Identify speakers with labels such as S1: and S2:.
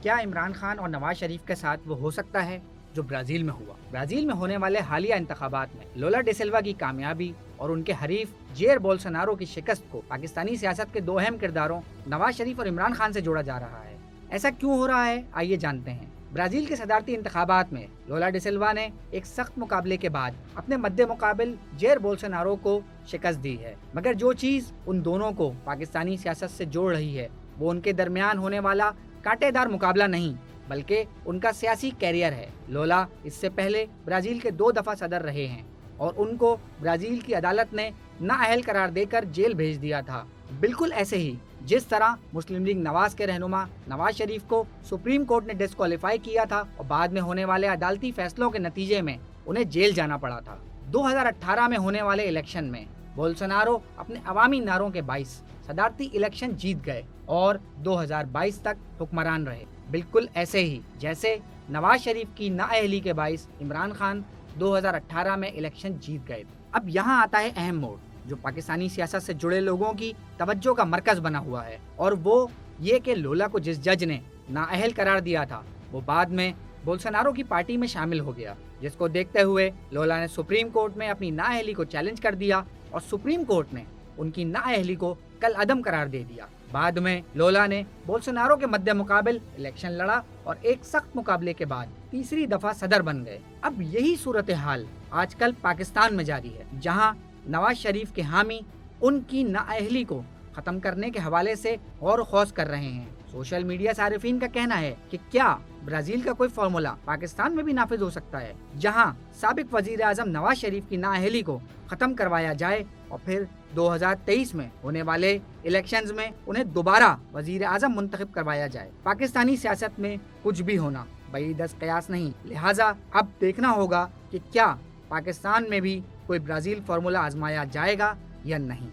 S1: کیا عمران خان اور نواز شریف کے ساتھ وہ ہو سکتا ہے جو برازیل میں ہوا؟ برازیل میں ہونے والے حالیہ انتخابات میں لولا ڈی سلوا کی کامیابی اور ان کے حریف جیر بولسونارو کی شکست کو پاکستانی سیاست کے دو اہم کرداروں نواز شریف اور عمران خان سے جوڑا جا رہا ہے۔ ایسا کیوں ہو رہا ہے، آئیے جانتے ہیں۔ برازیل کے صدارتی انتخابات میں لولا ڈی سلوا نے ایک سخت مقابلے کے بعد اپنے مد مقابل جیر بولسونارو کو شکست دی ہے، مگر جو چیز ان دونوں کو پاکستانی سیاست سے جوڑ رہی ہے وہ ان کے درمیان ہونے والا کانٹے دار مقابلہ نہیں بلکہ ان کا سیاسی کیریئر ہے۔ لولا اس سے پہلے برازیل کے 2 دفعہ صدر رہے ہیں اور ان کو برازیل کی عدالت نے نااہل قرار دے کر جیل بھیج دیا تھا، بالکل ایسے ہی جس طرح مسلم لیگ نواز کے رہنما نواز شریف کو سپریم کورٹ نے ڈسکوالیفائی کیا تھا اور بعد میں ہونے والے عدالتی فیصلوں کے نتیجے میں انہیں جیل جانا پڑا تھا۔ 2018 میں ہونے والے الیکشن میں بولسونارو اپنے عوامی نعروں کے باعث صدارتی الیکشن جیت گئے اور 2022 تک حکمران رہے، بالکل ایسے ہی جیسے نواز شریف کی نااہلی کے باعث عمران خان 2018 میں الیکشن جیت گئے۔ اب یہاں آتا ہے اہم موڑ جو پاکستانی سیاست سے جڑے لوگوں کی توجہ کا مرکز بنا ہوا ہے، اور وہ یہ کہ لولا کو جس جج نے نااہل قرار دیا تھا وہ بعد میں بولسونارو کی پارٹی میں شامل ہو گیا، جس کو دیکھتے ہوئے لولا نے سپریم کورٹ میں اپنی نااہلی کو چیلنج کر دیا اور سپریم کورٹ نے ان کی نااہلی کو کل عدم قرار دے دیا۔ بعد میں لولا نے بولسونارو کے مد مقابل الیکشن لڑا اور ایک سخت مقابلے کے بعد تیسری دفعہ صدر بن گئے۔ اب یہی صورتحال آج کل پاکستان میں جاری ہے، جہاں نواز شریف کے حامی ان کی نااہلی کو ختم کرنے کے حوالے سے غور و خوض کر رہے ہیں۔ سوشل میڈیا صارفین کا کہنا ہے کہ کیا برازیل کا کوئی فارمولا پاکستان میں بھی نافذ ہو سکتا ہے، جہاں سابق وزیر اعظم نواز شریف کی نااہلی کو ختم کروایا جائے اور پھر 2023 میں ہونے والے الیکشنز میں انہیں دوبارہ وزیر اعظم منتخب کروایا جائے۔ پاکستانی سیاست میں کچھ بھی ہونا بعید از قیاس نہیں، لہٰذا اب دیکھنا ہوگا کہ کیا پاکستان میں بھی کوئی برازیل فارمولا آزمایا جائے گا یا نہیں۔